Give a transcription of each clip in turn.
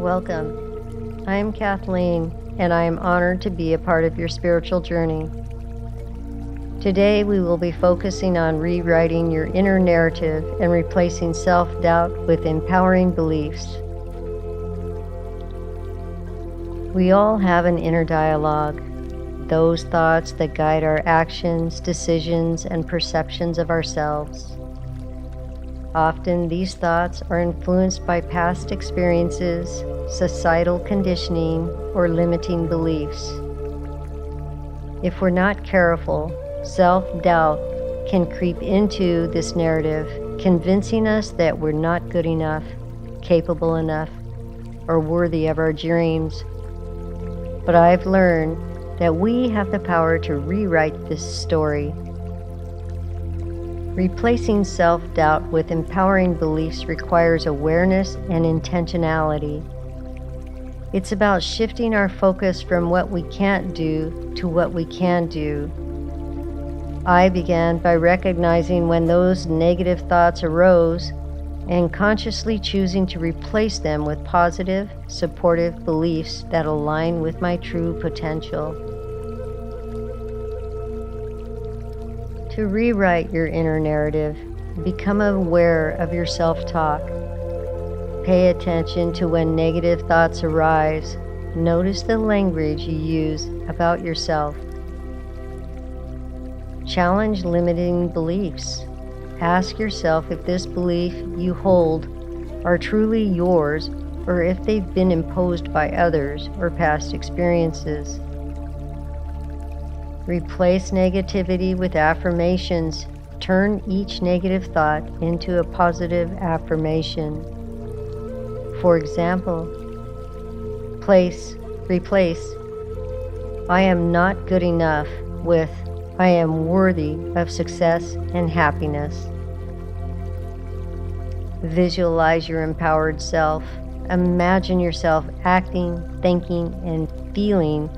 welcome. I am Kathleen, and I am honored to be a part of your spiritual journey. Today, we will be focusing on rewriting your inner narrative and replacing self-doubt with empowering beliefs. We all have an inner dialogue, those thoughts that guide our actions, decisions, and perceptions of ourselves. Often, these thoughts are influenced by past experiences, societal conditioning, or limiting beliefs. If we're not careful, self-doubt can creep into this narrative, convincing us that we're not good enough, capable enough, or worthy of our dreams. But I've learned that we have the power to rewrite this story. Replacing self-doubt with empowering beliefs requires awareness and intentionality. It's about shifting our focus from what we can't do to what we can do. I began by recognizing when those negative thoughts arose and consciously choosing to replace them with positive, supportive beliefs that align with my true potential. To rewrite your inner narrative, become aware of your self-talk. Pay attention to when negative thoughts arise. Notice the language you use about yourself. Challenge limiting beliefs. Ask yourself if this belief you hold are truly yours or if they've been imposed by others or past experiences. Replace negativity with affirmations. Turn each negative thought into a positive affirmation. For example, replace "I am not good enough" with "I am worthy of success and happiness." Visualize your empowered self. Imagine yourself acting, thinking, and feeling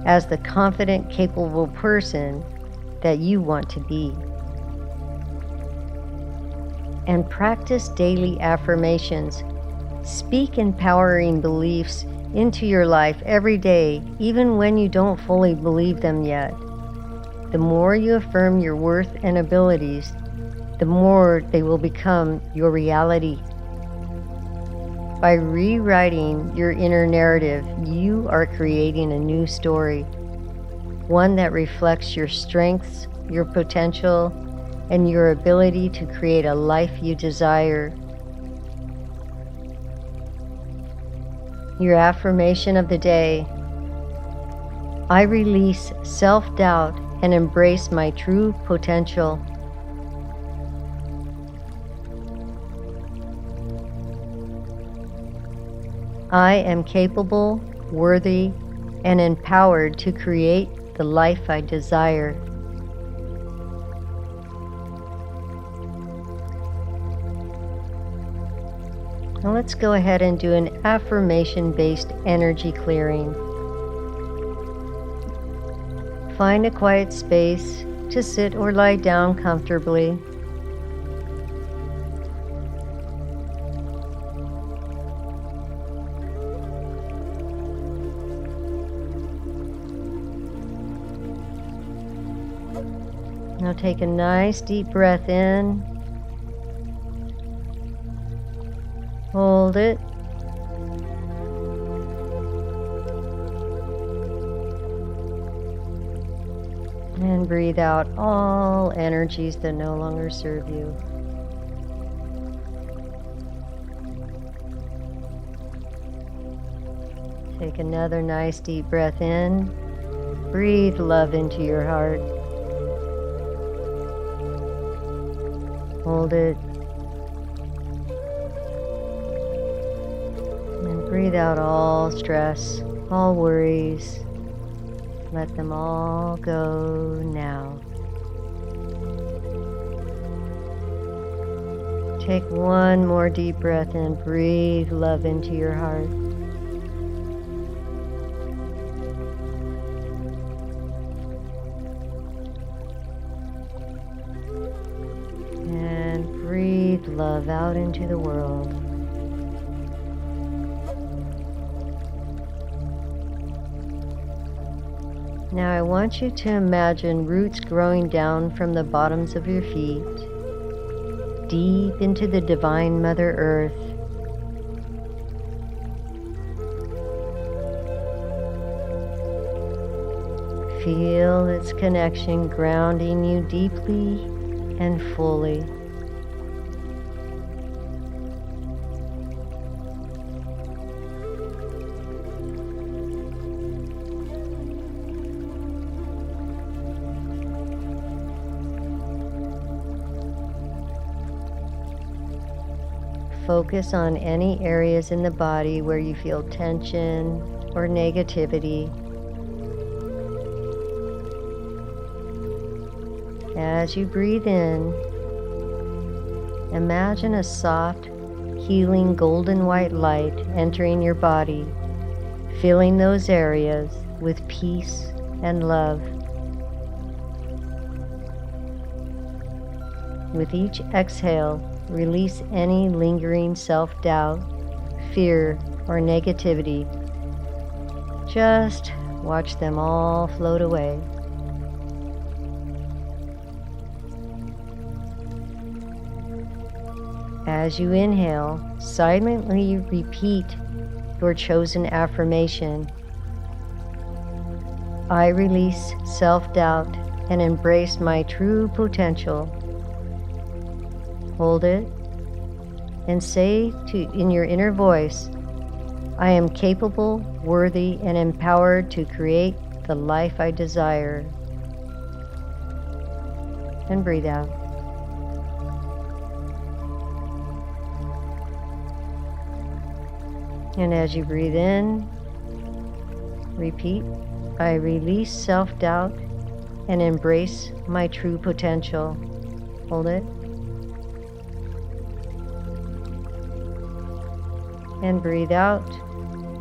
as the confident, capable person that you want to be. And practice daily affirmations. Speak empowering beliefs into your life every day, even when you don't fully believe them yet. The more you affirm your worth and abilities, the more they will become your reality. By rewriting your inner narrative, you are creating a new story, one that reflects your strengths, your potential, and your ability to create a life you desire. Your affirmation of the day: I release self-doubt and embrace my true potential. I am capable, worthy, and empowered to create the life I desire. Now let's go ahead and do an affirmation-based energy clearing. Find a quiet space to sit or lie down comfortably. Now take a nice deep breath in. Hold it. And breathe out all energies that no longer serve you. Take another nice deep breath in. Breathe love into your heart. Hold it. And breathe out all stress, all worries. Let them all go now. Take one more deep breath in. Breathe love into your heart. And breathe love out into the world. Now I want you to imagine roots growing down from the bottoms of your feet, deep into the divine Mother Earth. Feel its connection grounding you deeply and fully. Focus on any areas in the body where you feel tension or negativity. As you breathe in, imagine a soft, healing golden white light entering your body, filling those areas with peace and love. With each exhale, release any lingering self-doubt, fear, or negativity. Just watch them all float away. As you inhale, silently repeat your chosen affirmation. I release self-doubt and embrace my true potential. Hold it and say in your inner voice, I am capable, worthy, and empowered to create the life I desire. And breathe out. And as you breathe in, repeat, I release self-doubt and embrace my true potential. Hold it. And breathe out.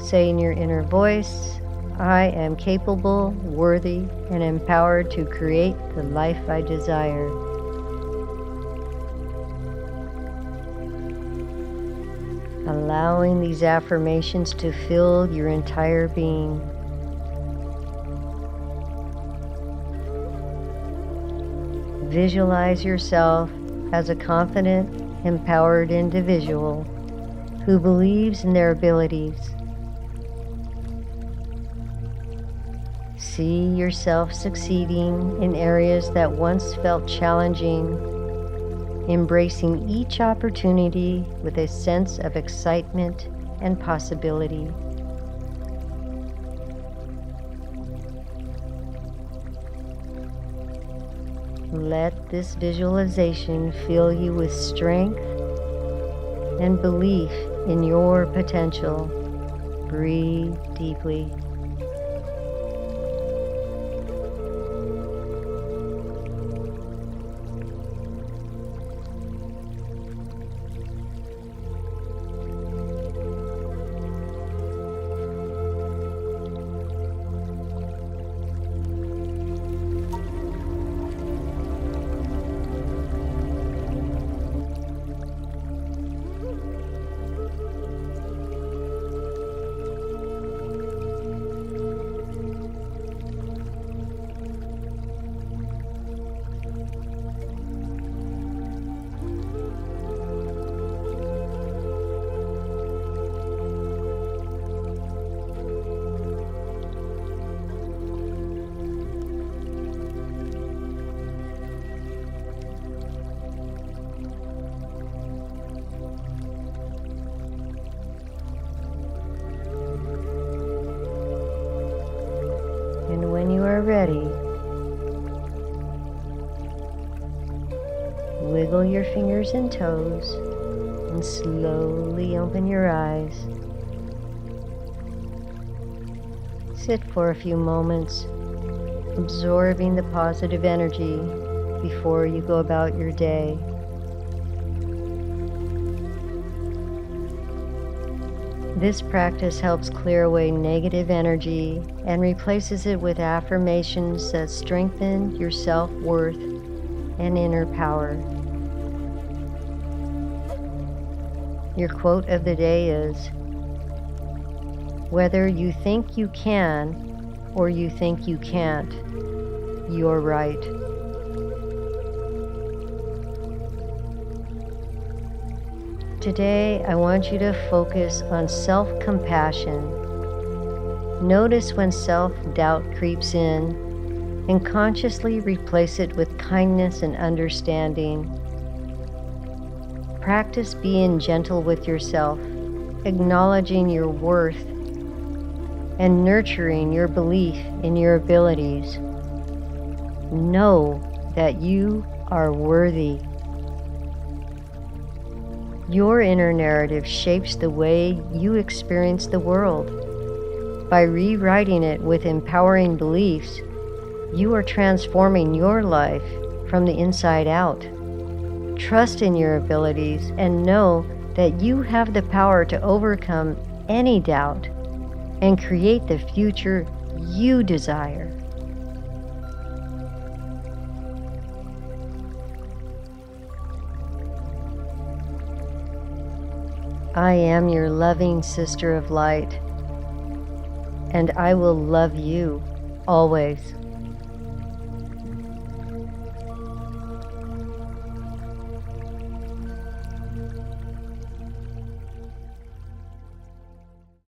Say in your inner voice, I am capable, worthy, and empowered to create the life I desire. Allowing these affirmations to fill your entire being. Visualize yourself as a confident, empowered individual who believes in their abilities. See yourself succeeding in areas that once felt challenging, embracing each opportunity with a sense of excitement and possibility. Let this visualization fill you with strength and belief in your potential. Breathe deeply. And when you are ready, wiggle your fingers and toes and slowly open your eyes. Sit for a few moments, absorbing the positive energy before you go about your day. This practice helps clear away negative energy and replaces it with affirmations that strengthen your self-worth and inner power. Your quote of the day is, whether you think you can or you think you can't, you're right. Today, I want you to focus on self-compassion. Notice when self-doubt creeps in and consciously replace it with kindness and understanding. Practice being gentle with yourself, acknowledging your worth, and nurturing your belief in your abilities. Know that you are worthy. Your inner narrative shapes the way you experience the world. By rewriting it with empowering beliefs, you are transforming your life from the inside out. Trust in your abilities and know that you have the power to overcome any doubt and create the future you desire. I am your loving sister of light, and I will love you always.